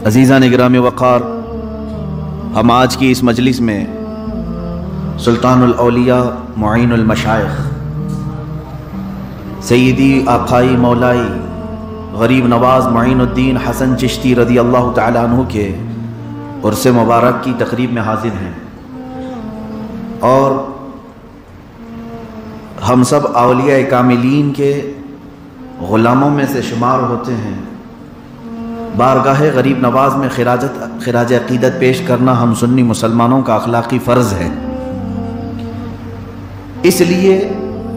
عزیزان گرامی وقار، ہم آج کی اس مجلس میں سلطان الاولیاء معین المشائخ سیدی آقائی مولائی غریب نواز معین الدین حسن چشتی رضی اللہ تعالیٰ عنہ کے عرس مبارک کی تقریب میں حاضر ہیں، اور ہم سب اولیاء کاملین کے غلاموں میں سے شمار ہوتے ہیں۔ بارگاہ غریب نواز میں خراج عقیدت پیش کرنا ہم سنی مسلمانوں کا اخلاقی فرض ہے، اس لیے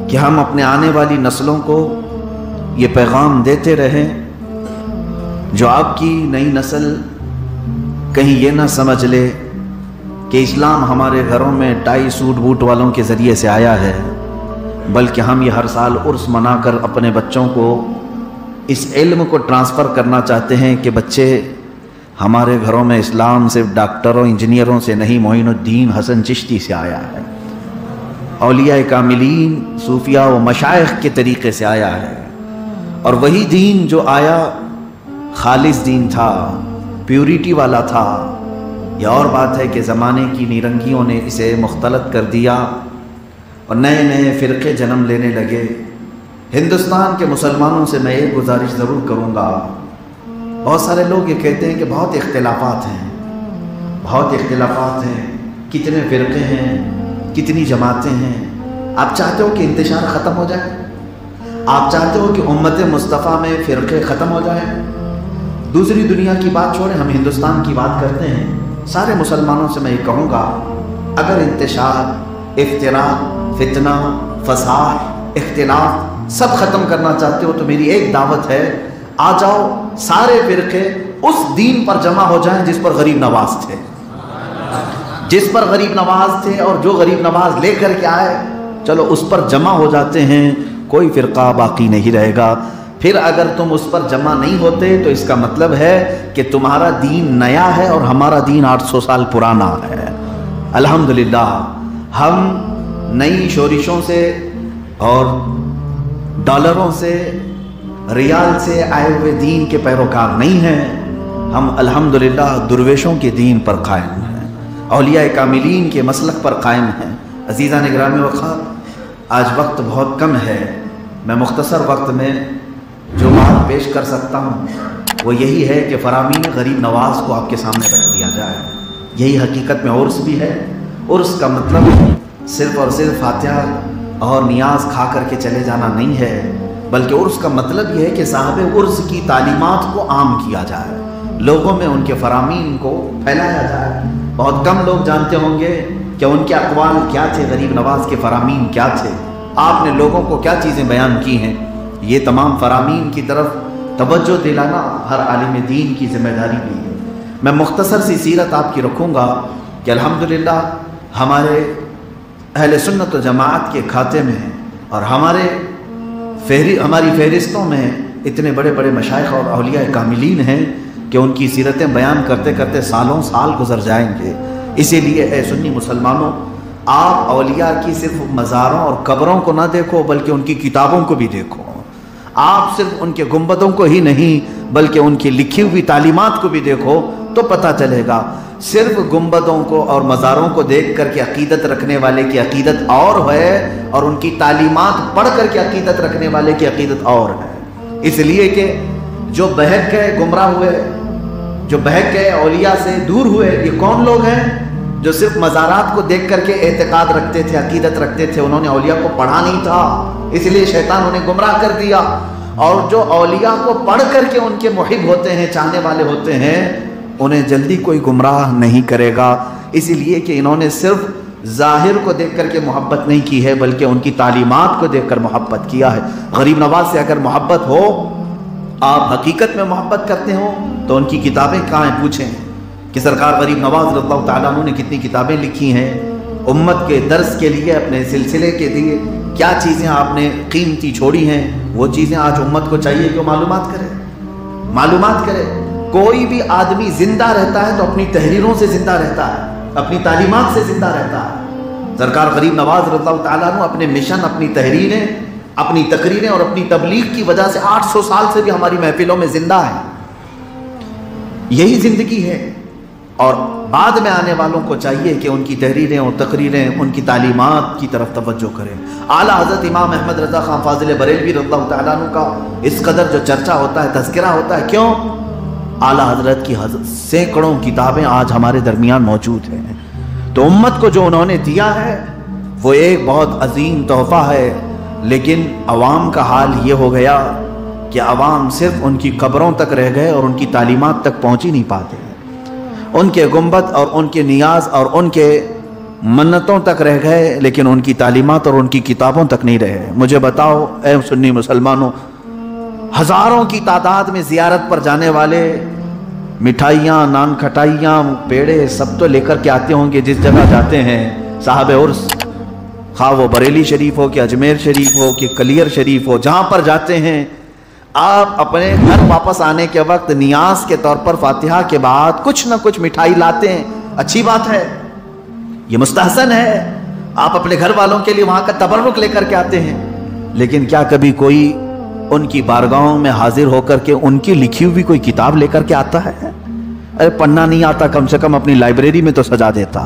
کہ ہم اپنے آنے والی نسلوں کو یہ پیغام دیتے رہیں، جو آپ کی نئی نسل کہیں یہ نہ سمجھ لے کہ اسلام ہمارے گھروں میں ٹائی سوٹ بوٹ والوں کے ذریعے سے آیا ہے، بلکہ ہم یہ ہر سال عرس منا کر اپنے بچوں کو اس علم کو ٹرانسفر کرنا چاہتے ہیں کہ بچے ہمارے گھروں میں اسلام صرف ڈاکٹروں انجینئروں سے نہیں، معین الدین حسن چشتی سے آیا ہے، اولیاء کاملین صوفیاء و مشائخ کے طریقے سے آیا ہے، اور وہی دین جو آیا خالص دین تھا، پیوریٹی والا تھا۔ یہ اور بات ہے کہ زمانے کی نیرنگیوں نے اسے مختلط کر دیا اور نئے نئے فرقے جنم لینے لگے۔ ہندوستان کے مسلمانوں سے میں ایک گزارش ضرور کروں گا، بہت سارے لوگ یہ کہتے ہیں کہ بہت اختلافات ہیں، کتنے فرقے ہیں، کتنی جماعتیں ہیں۔ آپ چاہتے ہو کہ انتشار ختم ہو جائے؟ آپ چاہتے ہو کہ امت مصطفیٰ میں فرقے ختم ہو جائیں؟ دوسری دنیا کی بات چھوڑیں، ہم ہندوستان کی بات کرتے ہیں۔ سارے مسلمانوں سے میں یہ کہوں گا، اگر انتشار، افتراق، فتنہ، فساد، اختلاف سب ختم کرنا چاہتے ہو تو میری ایک دعوت ہے، آ جاؤ سارے فرقے اس دین پر جمع ہو جائیں جس پر غریب نواز تھے، اور جو غریب نواز لے کر کے آئے، چلو اس پر جمع ہو جاتے ہیں، کوئی فرقہ باقی نہیں رہے گا۔ پھر اگر تم اس پر جمع نہیں ہوتے تو اس کا مطلب ہے کہ تمہارا دین نیا ہے اور ہمارا دین 800 سال پرانا ہے۔ الحمدللہ ہم نئی شورشوں سے اور ڈالروں سے، ریال سے آئے ہوئے دین کے پیروکار نہیں ہیں، ہم الحمدللہ درویشوں کے دین پر قائم ہیں، اولیاء کاملین کے مسلک پر قائم ہیں۔ عزیزان گرامی وقار، آج وقت بہت کم ہے، میں مختصر وقت میں جو بات پیش کر سکتا ہوں وہ یہی ہے کہ فرامین غریب نواز کو آپ کے سامنے رکھ دیا جائے۔ یہی حقیقت میں عرس بھی ہے۔ عرس کا مطلب صرف اور صرف فاتحہ اور نیاز کھا کر کے چلے جانا نہیں ہے، بلکہ عرس کا مطلب یہ ہے کہ صاحب عرس کی تعلیمات کو عام کیا جائے، لوگوں میں ان کے فرامین کو پھیلایا جائے۔ بہت کم لوگ جانتے ہوں گے کہ ان کے اقوال کیا تھے، غریب نواز کے فرامین کیا تھے، آپ نے لوگوں کو کیا چیزیں بیان کی ہیں۔ یہ تمام فرامین کی طرف توجہ دلانا ہر عالم دین کی ذمہ داری بھی ہے۔ میں مختصر سی سیرت آپ کی رکھوں گا کہ الحمدللہ ہمارے اہل سنت و جماعت کے کھاتے میں اور ہماری فہرستوں میں اتنے بڑے بڑے مشائخ اور اولیاء کاملین ہیں کہ ان کی سیرتیں بیان کرتے کرتے سالوں سال گزر جائیں گے۔ اسی لیے اے سنی مسلمانوں، آپ اولیاء کی صرف مزاروں اور قبروں کو نہ دیکھو بلکہ ان کی کتابوں کو بھی دیکھو۔ آپ صرف ان کے گنبدوں کو ہی نہیں بلکہ ان کی لکھی ہوئی تعلیمات کو بھی دیکھو تو پتہ چلے گا۔ صرف گنبدوں کو اور مزاروں کو دیکھ کر کے عقیدت رکھنے والے کی عقیدت اور ہے، اور ان کی تعلیمات پڑھ کر کے عقیدت رکھنے والے کی عقیدت اور ہے۔ اس لیے کہ جو بہک گئے، گمراہ ہوئے، جو بہک گئے، اولیاء سے دور ہوئے، یہ کون لوگ ہیں؟ جو صرف مزارات کو دیکھ کر کے اعتقاد رکھتے تھے، عقیدت رکھتے تھے، انہوں نے اولیاء کو پڑھا نہیں تھا، اس لیے شیطان انہیں گمراہ کر دیا۔ اور جو اولیاء کو پڑھ کر کے ان کے محب ہوتے ہیں، چاہنے والے ہوتے ہیں، انہیں جلدی کوئی گمراہ نہیں کرے گا، اس لیے کہ انہوں نے صرف ظاہر کو دیکھ کر کے محبت نہیں کی ہے بلکہ ان کی تعلیمات کو دیکھ کر محبت کیا ہے۔ غریب نواز سے اگر محبت ہو، آپ حقیقت میں محبت کرتے ہو تو ان کی کتابیں کہاں ہیں؟ پوچھیں کہ سرکار غریب نواز رضی اللہ تعالیٰ عنہ نے کتنی کتابیں لکھی ہیں، امت کے درس کے لیے، اپنے سلسلے کے لیے کیا چیزیں آپ نے قیمتی چھوڑی ہیں، وہ چیزیں آج امت کو چاہیے کہ وہ معلومات کرے۔ کوئی بھی آدمی زندہ رہتا ہے تو اپنی تحریروں سے زندہ رہتا ہے، اپنی تعلیمات سے زندہ رہتا ہے۔ سرکار غریب نواز رضی اللہ تعالیٰ عنہ اپنے مشن، اپنی تحریریں، اپنی تقریریں اور اپنی تبلیغ کی وجہ سے 800 سال سے بھی ہماری محفلوں میں زندہ ہیں۔ یہی زندگی ہے، اور بعد میں آنے والوں کو چاہیے کہ ان کی تحریریں اور تقریریں، ان کی تعلیمات کی طرف توجہ کریں۔ اعلیٰ حضرت امام احمد رضا خان فاضل بریلوی رضی اللہ تعالیٰ عنہ کا اس قدر جو چرچا ہوتا ہے، تذکرہ ہوتا ہے، کیوں؟ اعلیٰ حضرت کی سینکڑوں کتابیں آج ہمارے درمیان موجود ہیں۔ تو امت کو جو انہوں نے دیا ہے وہ ایک بہت عظیم تحفہ ہے، لیکن عوام کا حال یہ ہو گیا کہ عوام صرف ان کی قبروں تک رہ گئے اور ان کی تعلیمات تک پہنچ ہی نہیں پاتے، ان کے گنبد اور ان کے نیاز اور ان کے منتوں تک رہ گئے، لیکن ان کی تعلیمات اور ان کی کتابوں تک نہیں رہے۔ مجھے بتاؤ اے سنی مسلمانوں، ہزاروں کی تعداد میں زیارت پر جانے والے مٹھائیاں، نان کھٹائیاں، پیڑے سب تو لے کر کے آتے ہوں گے جس جگہ جاتے ہیں صاحب عرس، خواہ وہ بریلی شریف ہو کہ اجمیر شریف ہو کہ کلیر شریف ہو، جہاں پر جاتے ہیں آپ اپنے گھر واپس آنے کے وقت نیاز کے طور پر فاتحہ کے بعد کچھ نہ کچھ مٹھائی لاتے ہیں۔ اچھی بات ہے، یہ مستحسن ہے، آپ اپنے گھر والوں کے لیے وہاں کا تبرک لے کر کے آتے ہیں، لیکن کیا کبھی کوئی ان کی بارگاہوں میں حاضر ہو کر کے ان کی لکھی ہوئی کوئی کتاب لے کر کے آتا ہے؟ ارے پڑھنا نہیں آتا، کم سے کم اپنی لائبریری میں تو سجا دیتا،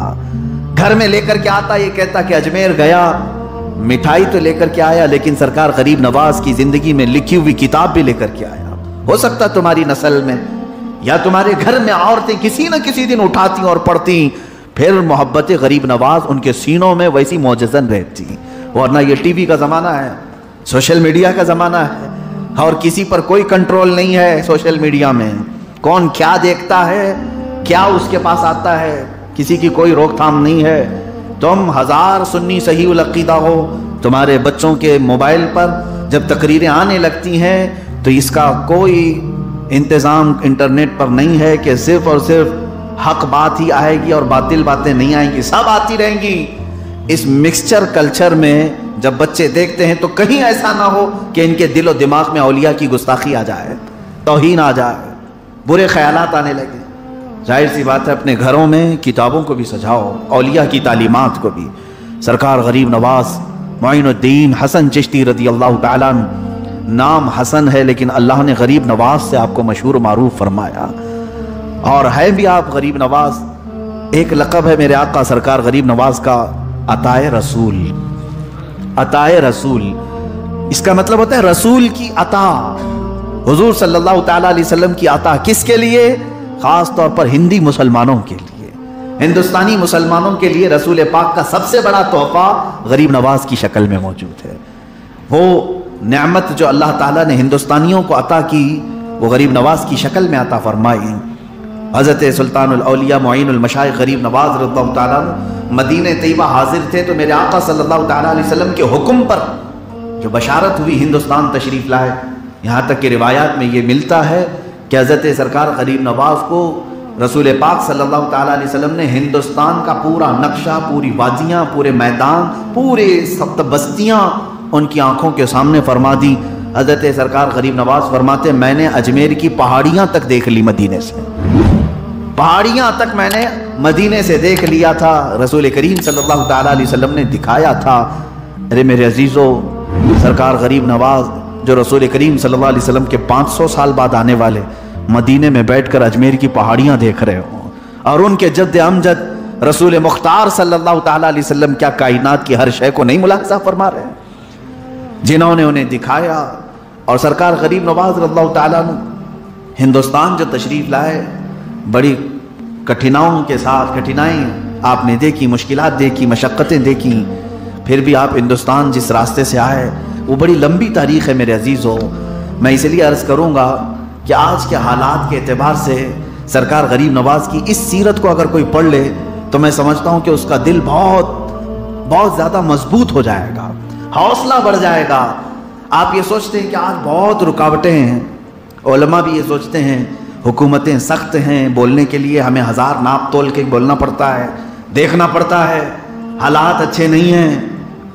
گھر میں لے کر کے آتا، یہ کہتا کہ اجمیر گیا، مٹھائی تو لے کر کے آیا، لیکن سرکار غریب نواز کی زندگی میں لکھی ہوئی کتاب بھی لے کر کے آیا۔ ہو سکتا تمہاری نسل میں یا تمہارے گھر میں عورتیں کسی نہ کسی دن اٹھاتی اور پڑھتی، پھر محبت غریب نواز ان کے سینوں میں ویسی معجزن رہتی۔ ورنہ یہ ٹی وی کا زمانہ ہے، سوشل میڈیا کا زمانہ ہے، اور کسی پر کوئی کنٹرول نہیں ہے۔ سوشل میڈیا میں کون کیا دیکھتا ہے، کیا اس کے پاس آتا ہے، کسی کی کوئی روک تھام نہیں ہے۔ تم ہزار سنی صحیح العقیدہ ہو، تمہارے بچوں کے موبائل پر جب تقریریں آنے لگتی ہیں تو اس کا کوئی انتظام انٹرنیٹ پر نہیں ہے کہ صرف اور صرف حق بات ہی آئے گی اور باطل باتیں نہیں آئیں گی، سب آتی رہیں گی۔ اس مکسچر کلچر میں جب بچے دیکھتے ہیں تو کہیں ایسا نہ ہو کہ ان کے دل و دماغ میں اولیاء کی گستاخی آ جائے، توہین آ جائے، برے خیالات آنے لگے۔ ظاہر سی بات ہے اپنے گھروں میں کتابوں کو بھی سجاؤ، اولیاء کی تعلیمات کو بھی۔ سرکار غریب نواز معین الدین حسن چشتی رضی اللہ تعالیٰ عنہ، نام حسن ہے لیکن اللہ نے غریب نواز سے آپ کو مشہور و معروف فرمایا، اور ہے بھی آپ غریب نواز۔ ایک لقب ہے میرے آقا سرکار غریب نواز کا، عطائے رسول۔ عطائے رسول اس کا مطلب ہوتا ہے رسول کی عطا، حضور صلی اللہ تعالیٰ علیہ وسلم کی عطا۔ کس کے لیے؟ خاص طور پر ہندی مسلمانوں کے لیے، ہندوستانی مسلمانوں کے لیے رسول پاک کا سب سے بڑا تحفہ غریب نواز کی شکل میں موجود ہے۔ وہ نعمت جو اللہ تعالیٰ نے ہندوستانیوں کو عطا کی وہ غریب نواز کی شکل میں عطا فرمائی۔ حضرت سلطان الاولیاء معین المشائخ غریب نواز رضی اللہ تعالیٰ مدینہ طیبہ حاضر تھے، تو میرے آقا صلی اللہ تعالیٰ علیہ وسلم کے حکم پر جو بشارت ہوئی ہندوستان تشریف لائے۔ یہاں تک کہ روایات میں یہ ملتا ہے کہ حضرت سرکار غریب نواز کو رسول پاک صلی اللہ تعالیٰ علیہ وسلم نے ہندوستان کا پورا نقشہ، پوری وادیاں، پورے میدان، پورے سب بستیاں ان کی آنکھوں کے سامنے فرما دی۔ حضرت سرکار غریب نواز فرماتے میں نے اجمیر کی پہاڑیاں تک دیکھ لی، مدینے سے پہاڑیاں تک میں نے مدینے سے دیکھ لیا تھا، رسول کریم صلی اللہ تعالیٰ علیہ وسلم نے دکھایا تھا۔ ارے میرے عزیزو، سرکار غریب نواز جو رسول کریم صلی اللہ علیہ وسلم کے 500 سال بعد آنے والے مدینے میں بیٹھ کر اجمیر کی پہاڑیاں دیکھ رہے ہوں، اور ان کے جد امجد رسول مختار صلی اللہ تعالیٰ علیہ وسلم کیا کائنات کی ہر شے کو نہیں ملاحظہ فرما رہے ہیں، جنہوں نے انہیں دکھایا۔ اور سرکار غریب نواز رضی اللہ تعالیٰ عنہ ہندوستان جو تشریف لائے، بڑی کٹھناؤں کے ساتھ، کٹھنائیں آپ نے دیکھی، مشکلات دیکھی، مشقتیں دیکھی، پھر بھی آپ ہندوستان جس راستے سے آئے وہ بڑی لمبی تاریخ ہے میرے عزیزو۔ میں اس لیے عرض کروں گا کہ آج کے حالات کے اعتبار سے سرکار غریب نواز کی اس سیرت کو اگر کوئی پڑھ لے تو میں سمجھتا ہوں کہ اس کا دل بہت زیادہ مضبوط ہو جائے گا، حوصلہ بڑھ جائے گا۔ آپ یہ سوچتے ہیں کہ آج بہت رکاوٹیں ہیں، علماء بھی یہ سوچتے ہیں، حکومتیں سخت ہیں، بولنے کے لیے ہمیں ہزار ناپ تول کے بولنا پڑتا ہے، دیکھنا پڑتا ہے، حالات اچھے نہیں ہیں،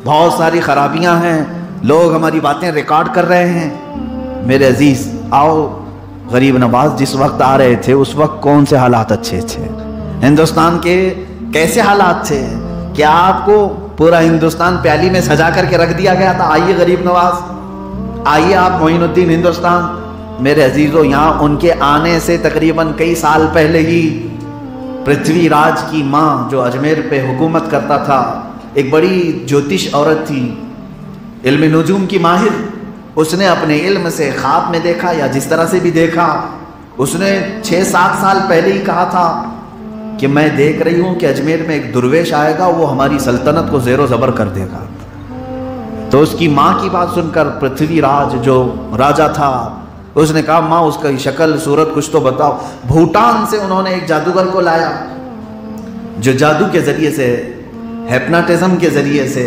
بہت ساری خرابیاں ہیں، لوگ ہماری باتیں ریکارڈ کر رہے ہیں۔ میرے عزیز آؤ، غریب نواز جس وقت آ رہے تھے اس وقت کون سے حالات اچھے تھے، ہندوستان کے کیسے حالات تھے؟ کیا آپ کو پورا ہندوستان پیالی میں سجا کر کے رکھ دیا گیا تھا؟ آئیے غریب نواز، آئیے آپ معین الدین ہندوستان، میرے عزیزوں یہاں ان کے آنے سے تقریباً کئی سال پہلے ہی پرتھوی راج کی ماں جو اجمیر پہ حکومت کرتا تھا، ایک بڑی جوتش عورت تھی، علم نجوم کی ماہر، اس نے اپنے علم سے خواب میں دیکھا یا جس طرح سے بھی دیکھا، اس نے 6-7 سال پہلے ہی کہا تھا کہ میں دیکھ رہی ہوں کہ اجمیر میں ایک درویش آئے گا، وہ ہماری سلطنت کو زیر و زبر کر دے گا۔ تو اس کی ماں کی بات سن کر پرتھوی راج جو راجا تھا اس نے کہا ماں اس کی شکل صورت کچھ تو بتاؤ۔ بھوٹان سے انہوں نے ایک جادوگر کو لایا جو جادو کے ذریعے سے، ہیپناٹزم کے ذریعے سے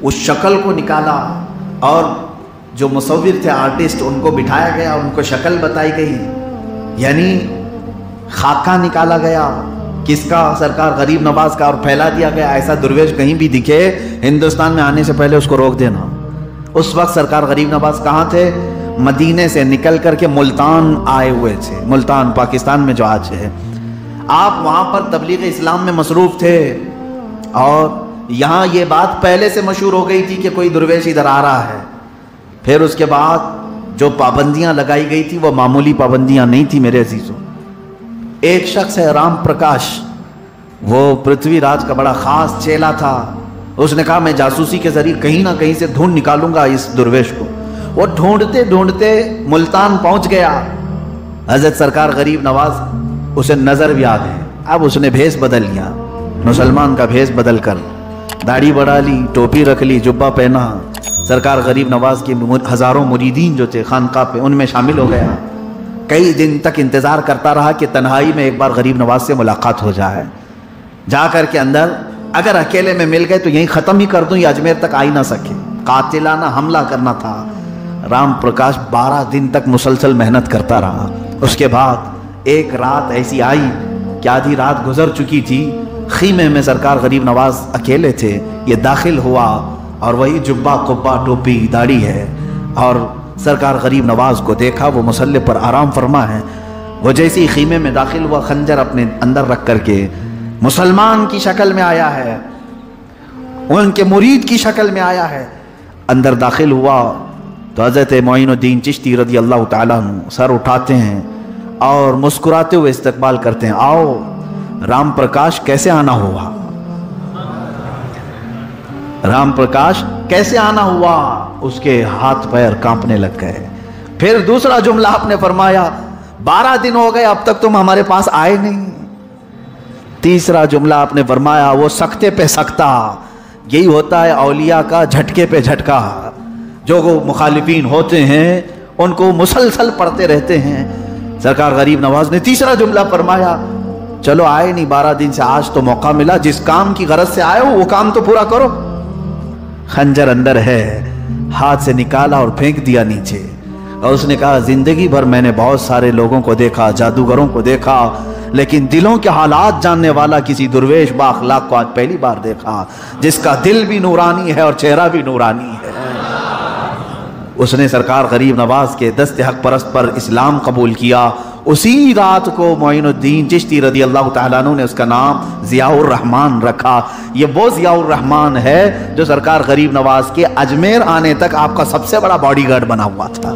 اس شکل کو نکالا، اور جو مصور تھے آرٹسٹ ان کو بٹھایا گیا، ان کو شکل بتائی گئی، یعنی خاکہ نکالا گیا کس کا؟ سرکار غریب نواز کا، اور پھیلا دیا گیا ایسا درویش کہیں بھی دکھے ہندوستان میں آنے سے پہلے اس کو روک دینا۔ اس وقت سرکار غریب نواز کہاں تھے؟ مدینے سے نکل کر کے ملتان آئے ہوئے تھے، ملتان پاکستان میں جو آج ہے۔ آپ وہاں پر تبلیغ اسلام میں مصروف تھے، اور یہاں یہ بات پہلے سے مشہور ہو گئی تھی کہ کوئی درویش ادھر آ رہا ہے۔ پھر اس کے بعد جو پابندیاں لگائی گئی تھی وہ معمولی پابندیاں نہیں تھی میرے عزیزوں۔ ایک شخص ہے رام پرکاش، وہ پرتھوی راج کا بڑا خاص چیلا تھا۔ اس نے کہا میں جاسوسی کے ذریعے کہیں نہ کہیں سے ڈھونڈ نکالوں گا اس درویش کو۔ وہ ڈھونڈتے ڈھونڈتے ملتان پہنچ گیا۔ حضرت سرکار غریب نواز اسے نظر بھی آ گئے۔ اب اس نے بھیس بدل لیا، مسلمان کا بھیس بدل کر داڑھی بڑھا لی، ٹوپی رکھ لی، جبہ پہنا، سرکار غریب نواز کے ہزاروں مریدین جو تھے خانقاہ پہ ان میں شامل ہو گیا۔ کئی دن تک انتظار کرتا رہا کہ تنہائی میں ایک بار غریب نواز سے ملاقات ہو جائے، جا کر کے اندر اگر اکیلے میں مل گئے تو یہیں ختم ہی کر دوں، یہ اجمیر تک آ ہی نہ سکے، قاتلانہ حملہ کرنا تھا۔ رام پرکاش 12 دن تک مسلسل محنت کرتا رہا۔ اس کے بعد ایک رات ایسی آئی کہ آدھی رات گزر چکی تھی، خیمے میں سرکار غریب نواز اکیلے تھے، یہ داخل ہوا اور وہی جبہ قبہ ٹوپی داڑھی ہے، اور سرکار غریب نواز کو دیکھا وہ مصلی پر آرام فرما ہے۔ وہ جیسی خیمے میں داخل ہوا خنجر اپنے اندر رکھ کر کے مسلمان کی شکل میں آیا ہے، ان کے مرید کی شکل میں آیا ہے۔ اندر داخل ہوا تو حضرت معین الدین چشتی رضی اللہ تعالیٰ عنہ سر اٹھاتے ہیں اور مسکراتے ہوئے استقبال کرتے ہیں، آؤ رام پرکاش کیسے آنا ہوا؟ رام پرکاش کیسے آنا ہوا؟ اس کے ہاتھ پیر کانپنے لگ گئے۔ پھر دوسرا جملہ آپ نے فرمایا 12 دن ہو گئے اب تک تم ہمارے پاس آئے نہیں۔ تیسرا جملہ آپ نے فرمایا وہ سکتے پہ سکتا، یہی ہوتا ہے اولیاء کا جھٹکے پہ جھٹکا، جو مخالفین ہوتے ہیں ان کو مسلسل پڑھتے رہتے ہیں۔ سرکار غریب نواز نے تیسرا جملہ فرمایا چلو آئے نہیں 12 دن سے، آج تو موقع ملا، جس کام کی غرض سے آئے ہو وہ کام تو پورا کرو۔ خنجر اندر ہے، ہاتھ سے نکالا اور پھینک دیا نیچے، اور اس نے کہا زندگی بھر میں نے بہت سارے لوگوں کو دیکھا، جادوگروں کو دیکھا، لیکن دلوں کے حالات جاننے والا کسی درویش با اخلاق کو آج پہلی بار دیکھا، جس کا دل بھی نورانی ہے اور چہرہ بھی نورانی ہے۔ اس نے سرکار غریب نواز کے دست حق پرست پر اسلام قبول کیا۔ اسی رات کو معین الدین چشتی رضی اللہ تعالیٰ عنہ نے اس کا نام ضیاء الرحمن رکھا۔ یہ وہ ضیاء الرحمن ہے جو سرکار غریب نواز کے اجمیر آنے تک آپ کا سب سے بڑا باڈی گارڈ بنا ہوا تھا۔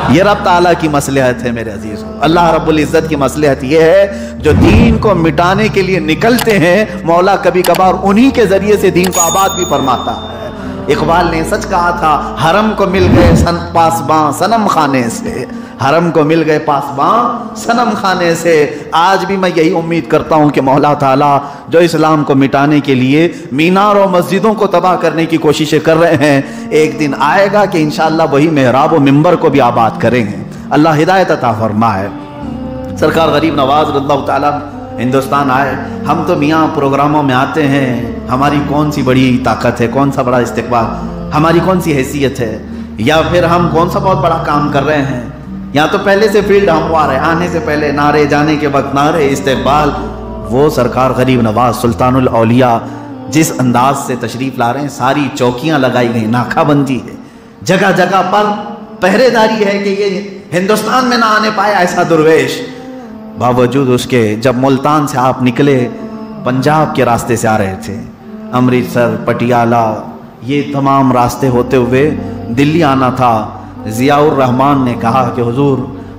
یہ رب تعالیٰ کی مصلحت ہے میرے عزیز، اللہ رب العزت کی مصلحت یہ ہے جو دین کو مٹانے کے لیے نکلتے ہیں، مولا کبھی کبھار انہی کے ذریعے سے دین کو آباد بھی فرماتا ہے۔ اقبال نے سچ کہا تھا حرم کو مل گئے پاسباں صنم خانے سے، حرم کو مل گئے پاسباں صنم خانے سے۔ آج بھی میں یہی امید کرتا ہوں کہ مولا تعالیٰ جو اسلام کو مٹانے کے لیے مینار و مسجدوں کو تباہ کرنے کی کوششیں کر رہے ہیں، ایک دن آئے گا کہ انشاءاللہ وہی محراب و منبر کو بھی آباد کریں گے۔ اللہ ہدایت عطا فرمائے۔ سرکار غریب نواز رضی اللہ تعالیٰ ہندوستان آئے۔ ہم تو میاں پروگراموں میں آتے ہیں، ہماری کون سی بڑی طاقت ہے، کون سا بڑا استقبال، ہماری کون سی حیثیت ہے، یا پھر ہم کون سا بہت بڑا کام کر رہے ہیں؟ یا تو پہلے سے فیلڈ ہموار ہے، آنے سے پہلے نعرے، جانے کے وقت نعرے، استقبال۔ وہ سرکار غریب نواز سلطان الاولیاء جس انداز سے تشریف لا رہے ہیں، ساری چوکیاں لگائی گئی، ناکہ بندی ہے، جگہ جگہ پر پہرے داری ہے کہ یہ ہندوستان میں نہ آنے پائے ایسا درویش۔ باوجود اس کے جب ملتان سے آپ نکلے، پنجاب کے راستے سے آ رہے تھے، امرتسر، پٹیالہ، یہ تمام راستے ہوتے ہوئے دلی آنا تھا۔ ضیاء الرحمن نے کہا کہ حضور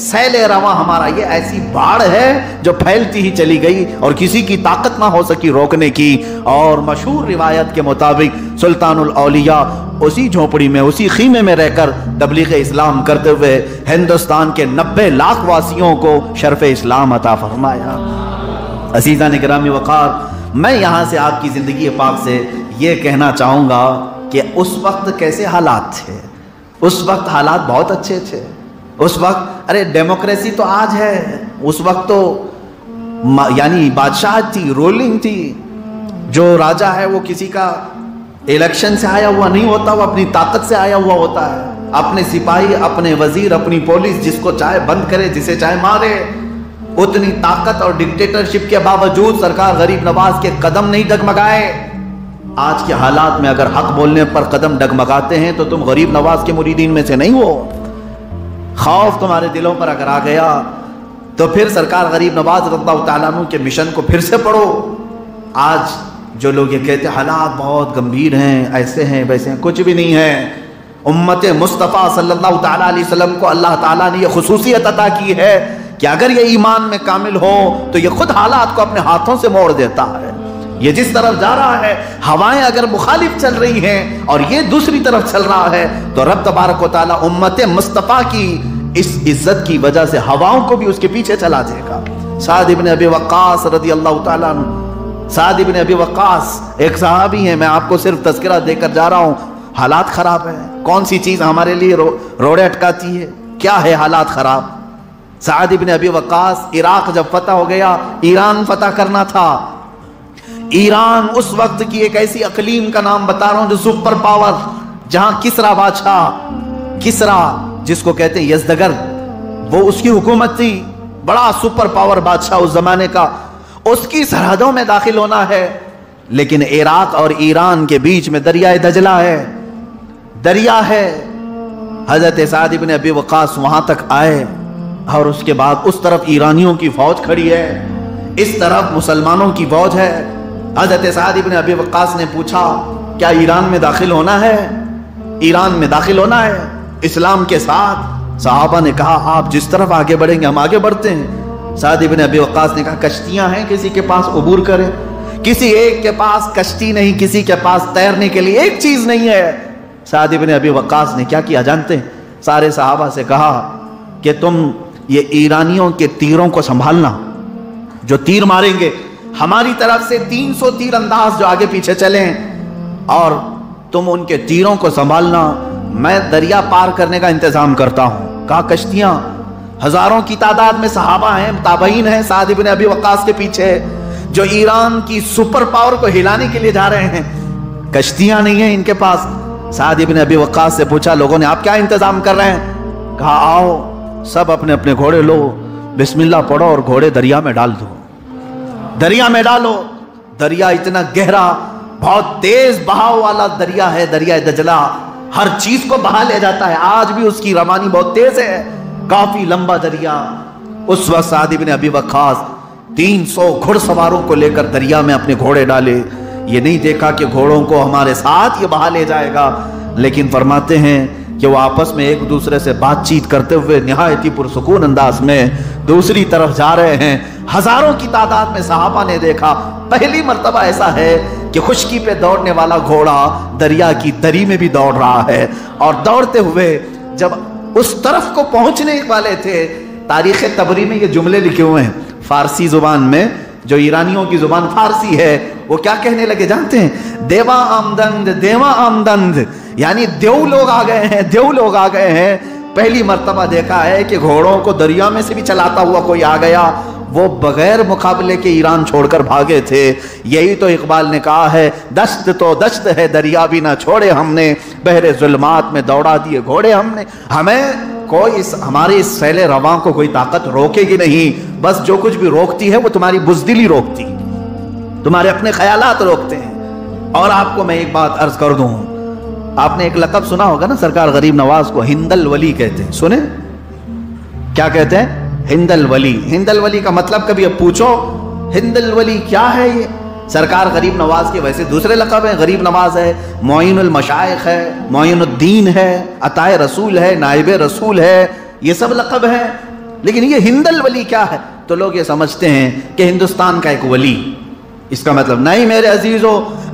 سیل رواں ہمارا یہ ایسی باڑ ہے جو پھیلتی ہی چلی گئی اور کسی کی طاقت نہ ہو سکی روکنے کی. اور مشہور روایت کے مطابق سلطان الاولیاء اسی جھونپڑی میں اسی خیمے میں رہ کر تبلیغ اسلام کرتے ہوئے ہندوستان کے 90 لاکھ واسیوں کو شرف اسلام عطا فرمایا. عزیزان گرامی وقار، میں یہاں سے آپ کی زندگی پاک سے یہ کہنا چاہوں گا کہ اس وقت کیسے حالات تھے. اس وقت حالات بہت اچھے تھے. اس وقت ارے ڈیموکریسی تو آج ہے، اس وقت تو یعنی بادشاہت تھی، رولنگ تھی. جو راجا ہے وہ کسی کا الیکشن سے آیا ہوا نہیں ہوتا، وہ اپنی طاقت سے آیا ہوا ہوتا ہے. اپنے سپاہی، اپنے وزیر، اپنی پولیس جس کو چاہے بند کرے، جسے چاہے مارے. اتنی طاقت اور ڈکٹیٹرشپ کے باوجود سرکار غریب نواز کے قدم نہیں ڈگمگائے. آج کے حالات میں اگر حق بولنے پر قدم ڈگمگاتے ہیں تو تم غریب نواز کے مریدین میں سے نہیں ہو. خوف تمہارے دلوں پر اگر آ گیا تو پھر سرکار غریب نواز رضی اللہ تعالیٰ عنہ کے مشن کو پھر سے پڑھو. آج جو لوگ یہ کہتے ہیں حالات بہت گمبھیر ہیں، ایسے ہیں ویسے ہیں، کچھ بھی نہیں ہے. امت مصطفیٰ صلی اللہ تعالیٰ علیہ وسلم کو اللہ تعالیٰ نے یہ خصوصیت عطا کی ہے کہ اگر یہ ایمان میں کامل ہو تو یہ خود حالات کو اپنے ہاتھوں سے موڑ دیتا ہے. یہ جس طرف جا رہا ہے، ہوائیں اگر مخالف چل رہی ہیں اور یہ دوسری طرف چل رہا ہے، تو رب تبارک و تعالیٰ امت مصطفیٰ کی اس عزت کی وجہ سے ہواؤں کو بھی اس کے پیچھے چلا دے گا. سعد ابن ابی وقاص رضی اللہ تعالیٰ عنہ، سعد ابن ابی وقاص ایک صحابی ہیں. میں آپ کو صرف تذکرہ دے کر جا رہا ہوں. حالات خراب ہیں. کون سی چیز ہمارے لیے روڑے اٹکاتی ہے؟ کیا ہے حالات خراب؟ سعد ابن ابی وقاص، عراق جب فتح ہو گیا، ایران فتح کرنا تھا. ایران اس وقت کی ایک ایسی اقلیم کا نام بتا رہا ہوں جو سپر پاور، جہاں کسرا بادشاہ، کسرا جس کو کہتے ہیں یزدگرد، وہ اس کی حکومت تھی. بڑا سپر پاور بادشاہ اس زمانے کا. اس کی سرحدوں میں داخل ہونا ہے، لیکن عراق اور ایران کے بیچ میں دریائے دجلہ ہے، دریا ہے. حضرت سعد ابن ابی وقاص وہاں تک آئے اور اس کے بعد اس طرف ایرانیوں کی فوج کھڑی ہے، اس طرف مسلمانوں کی فوج ہے. حضرت سعد ابن ابی وقاص نے پوچھا کیا ایران میں داخل ہونا ہے؟ ایران میں داخل ہونا ہے اسلام کے ساتھ؟ صحابہ نے کہا آپ جس طرف آگے بڑھیں گے ہم آگے بڑھتے ہیں. سعد ابن ابی وقاص نے کہا کشتیاں ہیں کسی کے پاس عبور کریں؟ کسی ایک کے پاس کشتی نہیں، کسی کے پاس تیرنے کے لیے ایک چیز نہیں ہے. سعد ابن ابی وقاص نے کیا کیا جانتے ہیں؟ سارے صحابہ سے کہا کہ تم یہ ایرانیوں کے تیروں کو سنبھالنا، جو تیر ماریں گے ہماری طرف سے 300 تیر انداز جو آگے پیچھے چلیں، اور تم ان کے تیروں کو سنبھالنا، میں دریا پار کرنے کا انتظام کرتا ہوں. کہا کشتیاں؟ ہزاروں کی تعداد میں صحابہ ہیں، تابعین ہیں سعد ابن ابی وقاص کے پیچھے، جو ایران کی سپر پاور کو ہلانے کے لیے جا رہے ہیں. کشتیاں نہیں ہیں ان کے پاس. سعد ابن ابی وقاص سے پوچھا لوگوں نے آپ کیا انتظام کر رہے ہیں؟ کہا آؤ سب اپنے اپنے گھوڑے لو، بسم اللہ پڑھو اور گھوڑے دریا میں ڈال دو. دریا میں ڈالو. دریا اتنا گہرا، بہت تیز بہاؤ والا دریا ہے دریائے دجلہ، ہر چیز کو بہا لے جاتا ہے. آج بھی اس کی روانی بہت تیز ہے، کافی لمبا دریا. اس وقت سعد ابن ابی وقاص 300 گھڑ سواروں کو لے کر دریا میں اپنے گھوڑے ڈالے. یہ نہیں دیکھا کہ گھوڑوں کو ہمارے ساتھ یہ بہا لے جائے گا، لیکن فرماتے ہیں کہ وہ آپس میں ایک دوسرے سے بات چیت کرتے ہوئے نہایت ہی پرسکون انداز میں دوسری طرف جا رہے ہیں. ہزاروں کی تعداد میں صحابہ نے دیکھا پہلی مرتبہ ایسا ہے کہ خشکی پہ دوڑنے والا گھوڑا دریا کی دری میں بھی دوڑ رہا ہے. اور دوڑتے ہوئے جب اس طرف کو پہنچنے والے تھے، تاریخ تبری میں یہ جملے لکھے ہوئے ہیں فارسی زبان میں، جو ایرانیوں کی زبان فارسی ہے. وہ کیا کہنے لگے جانتے ہیں؟ دیوا آمدند، دیوا آمدند، یعنی دیو لوگ آ گئے ہیں، دیو لوگ آ گئے ہیں. پہلی مرتبہ دیکھا ہے کہ گھوڑوں کو دریا میں سے بھی چلاتا ہوا کوئی آ گیا. وہ بغیر مقابلے کے ایران چھوڑ کر بھاگے تھے. یہی تو اقبال نے کہا ہے، دشت تو دشت ہے دریا بھی نہ چھوڑے ہم نے، بحر ظلمات میں دوڑا دیے گھوڑے ہم نے. ہمیں کوئی ہمارے اس سیل رواں کو کوئی طاقت روکے گی نہیں. بس جو کچھ بھی روکتی ہے وہ تمہاری بزدلی روکتی، تمہارے اپنے خیالات روکتے ہیں. اور آپ کو میں ایک بات عرض کر دوں، آپ نے ایک لقب سنا ہوگا نا سرکار غریب نواز کو، ہند الولی کہتے ہیں. سنیں کیا کہتے ہیں؟ ہند الولی. ہند الولی کا مطلب کبھی اب پوچھو ہند الولی کیا ہے؟ یہ سرکار غریب نواز کے ویسے دوسرے لقب ہیں. غریب نواز ہے، معین المشائخ ہے، معین الدین ہے، عطائے رسول ہے، نائب رسول ہے، یہ سب لقب ہیں. لیکن یہ ہند الولی کیا ہے؟ تو لوگ یہ سمجھتے ہیں کہ ہندوستان کا ایک ولی. اس کا مطلب نہیں میرے عزیزو،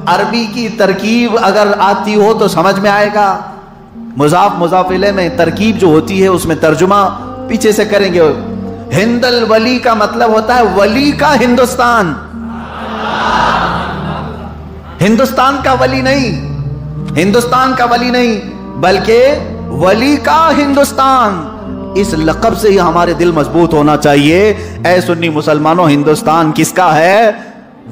عربی کی ترکیب اگر آتی ہو تو سمجھ میں آئے گا. مضاف مضاف الیہ میں ترکیب جو ہوتی ہے اس میں ترجمہ پیچھے سے کریں گے. ہند الولی کا مطلب ہوتا ہے ولی کا ہندوستان. ہندوستان کا ولی نہیں، ہندوستان کا ولی نہیں، بلکہ ولی کا ہندوستان. اس لقب سے ہی ہمارے دل مضبوط ہونا چاہیے. اے سنی مسلمانوں، ہندوستان کس کا ہے؟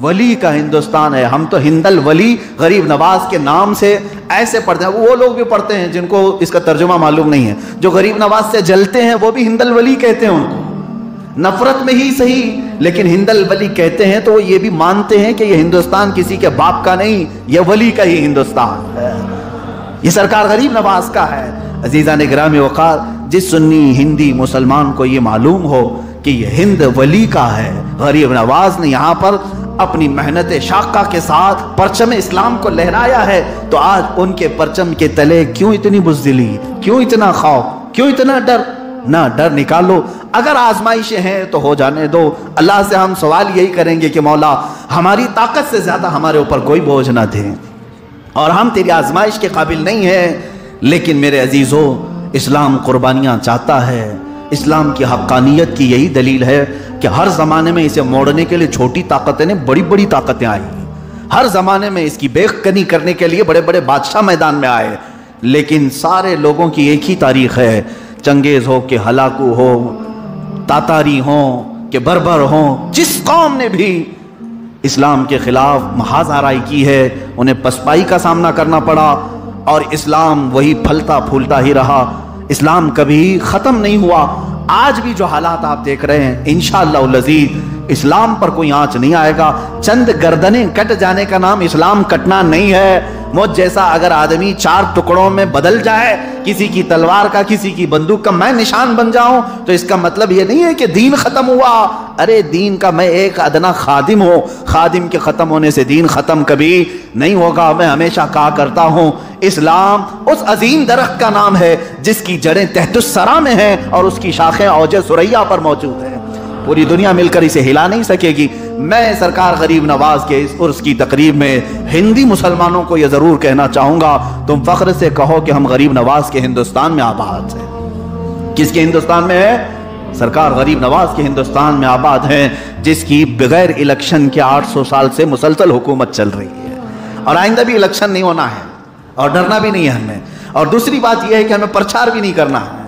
ولی کا ہندوستان ہے. ہم تو ہند الولی غریب نواز کے نام سے ایسے پڑھتے ہیں. وہ لوگ بھی پڑھتے ہیں جن کو اس کا ترجمہ معلوم نہیں ہے، جو غریب نواز سے جلتے ہیں وہ بھی ہند الولی کہتے ہیں ان کو، نفرت میں ہی صحیح، لیکن ہند الولی کہتے ہیں تو وہ یہ بھی مانتے ہیں کہ یہ ہندوستان کسی کے باپ کا نہیں، یہ ولی کا ہی ہندوستان ہے، یہ سرکار غریب نواز کا ہے. عزیزان گرامی وقار، جس سنی ہندی مسلمان کو یہ معلوم ہو کہ یہ ہند ولی کا ہے، غریب نواز نے یہاں پر اپنی محنت شاقہ کے ساتھ پرچم اسلام کو لہرایا ہے، تو آج ان کے پرچم کے تلے کیوں اتنی بزدلی، کیوں اتنا خوف، کیوں اتنا ڈر؟ نہ ڈر نکالو. اگر آزمائشیں ہیں تو ہو جانے دو. اللہ سے ہم سوال یہی کریں گے کہ مولا ہماری طاقت سے زیادہ ہمارے اوپر کوئی بوجھ نہ دے، اور ہم تیری آزمائش کے قابل نہیں ہیں. لیکن میرے عزیزو، اسلام قربانیاں چاہتا ہے. اسلام کی حقانیت کی یہی دلیل ہے کہ ہر زمانے میں اسے موڑنے کے لیے چھوٹی طاقتیں نے بڑی بڑی طاقتیں آئی. ہر زمانے میں اس کی بے کنی کرنے کے لیے بڑے بڑے بادشاہ میدان میں آئے، لیکن سارے لوگوں کی ایک ہی تاریخ ہے. چنگیز ہو کہ ہلاکو ہو، تاتاری ہوں کہ بربر ہوں، جس قوم نے بھی اسلام کے خلاف محاذ آرائی کی ہے انہیں پسپائی کا سامنا کرنا پڑا، اور اسلام وہی پھلتا پھولتا ہی رہا. اسلام کبھی ختم نہیں ہوا. آج بھی جو حالات آپ دیکھ رہے ہیں انشاءاللہ العزیز اسلام پر کوئی آنچ نہیں آئے گا. چند گردنیں کٹ جانے کا نام اسلام کٹنا نہیں ہے. مجھ جیسا اگر آدمی 4 ٹکڑوں میں بدل جائے، کسی کی تلوار کا کسی کی بندوق کا میں نشان بن جاؤں، تو اس کا مطلب یہ نہیں ہے کہ دین ختم ہوا. ارے دین کا میں ایک ادنا خادم ہوں، خادم کے ختم ہونے سے دین ختم کبھی نہیں ہوگا. میں ہمیشہ کہا کرتا ہوں اسلام اس عظیم درخت کا نام ہے جس کی جڑیں تحت الثری میں ہیں اور اس کی شاخیں اوج ثریا پر موجود ہیں. پوری دنیا مل کر اسے ہلا نہیں سکے گی. میں سرکار غریب نواز کے اس عرس کی تقریب میں ہندی مسلمانوں کو یہ ضرور کہنا چاہوں گا، تم فخر سے کہو کہ ہم غریب نواز کے ہندوستان میں آباد ہیں. کس کے ہندوستان میں ہے؟ سرکار غریب نواز کے ہندوستان میں آباد ہیں، جس کی بغیر الیکشن کے 800 سال سے مسلسل حکومت چل رہی ہے، اور آئندہ بھی الیکشن نہیں ہونا ہے، اور ڈرنا بھی نہیں ہے ہمیں. اور دوسری بات یہ ہے کہ ہمیں پرچار بھی نہیں کرنا ہے،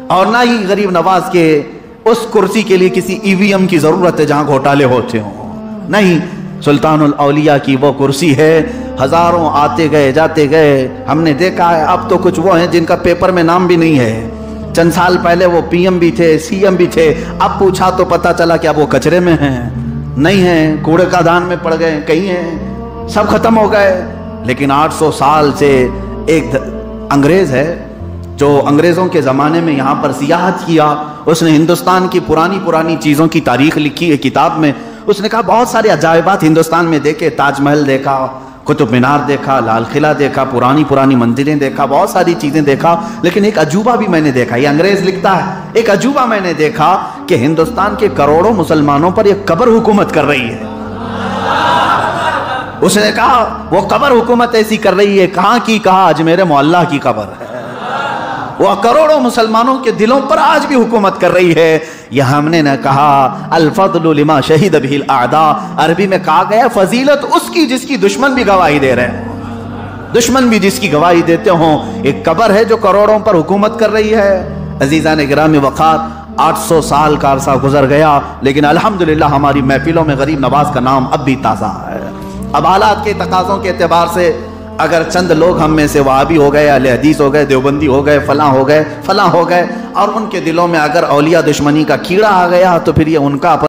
اور نہ ہی غریب نواز کے اس کرسی کے لیے کسی ای وی ایم کی ضرورت ہے جہاں گھوٹالے ہوتے ہوں. نہیں، سلطان الاولیاء کی وہ کرسی ہے، ہزاروں آتے گئے جاتے گئے. ہم نے دیکھا ہے اب تو کچھ وہ ہیں جن کا پیپر میں نام بھی نہیں ہے. چند سال پہلے وہ پی ایم بھی تھے، سی ایم بھی تھے، اب پوچھا تو پتا چلا کہ اب وہ کچرے میں ہیں، نہیں ہیں، کوڑے کا دان میں پڑ گئے، کہیں ہیں، سب ختم ہو گئے. لیکن 800 سال سے ایک انگریز ہے جو انگریزوں کے زمانے میں یہاں پر سیاحت کیا. اس نے ہندوستان کی پرانی چیزوں کی تاریخ لکھی ہے کتاب میں. اس نے کہا بہت سارے عجائبات ہندوستان میں دیکھے، تاج محل دیکھا، قطب مینار دیکھا، لال قلعہ دیکھا، پرانی مندریں دیکھا، بہت ساری چیزیں دیکھا، لیکن ایک عجوبہ بھی میں نے دیکھا. یہ انگریز لکھتا ہے، ایک عجوبہ میں نے دیکھا کہ ہندوستان کے کروڑوں مسلمانوں پر یہ قبر حکومت کر رہی ہے. اس نے کہا وہ قبر حکومت ایسی کر رہی ہے، کہاں کی؟ کہا اجمیر معلیٰ کی قبر ہے. وہ کروڑوں مسلمانوں کے دلوں پر آج بھی حکومت کر رہی ہے. یہ ہم نے نہ کہا الفضل لما شہید بہ الاعداء، عربی میں کہا گیا فضیلت اس کی جس کی دشمن بھی گواہی دے رہے ہیں، دشمن بھی جس کی گواہی دیتے ہوں. ایک قبر ہے جو کروڑوں پر حکومت کر رہی ہے. عزیزان گرامی وقار، 800 سال کا عرصہ گزر گیا، لیکن الحمدللہ ہماری محفلوں میں غریب نواز کا نام اب بھی تازہ ہے. اب حالات کے تقاضوں کے اعتبار سے اگر چند لوگ ہم میں سے وہابی ہو گئے، اہل حدیث ہو گئے، دیوبندی ہو گئے، فلاں ہو گئے، اور ان کے دلوں میں اگر اولیاء دشمنی کا کیڑا آ گیا تو پھر یہ ان کا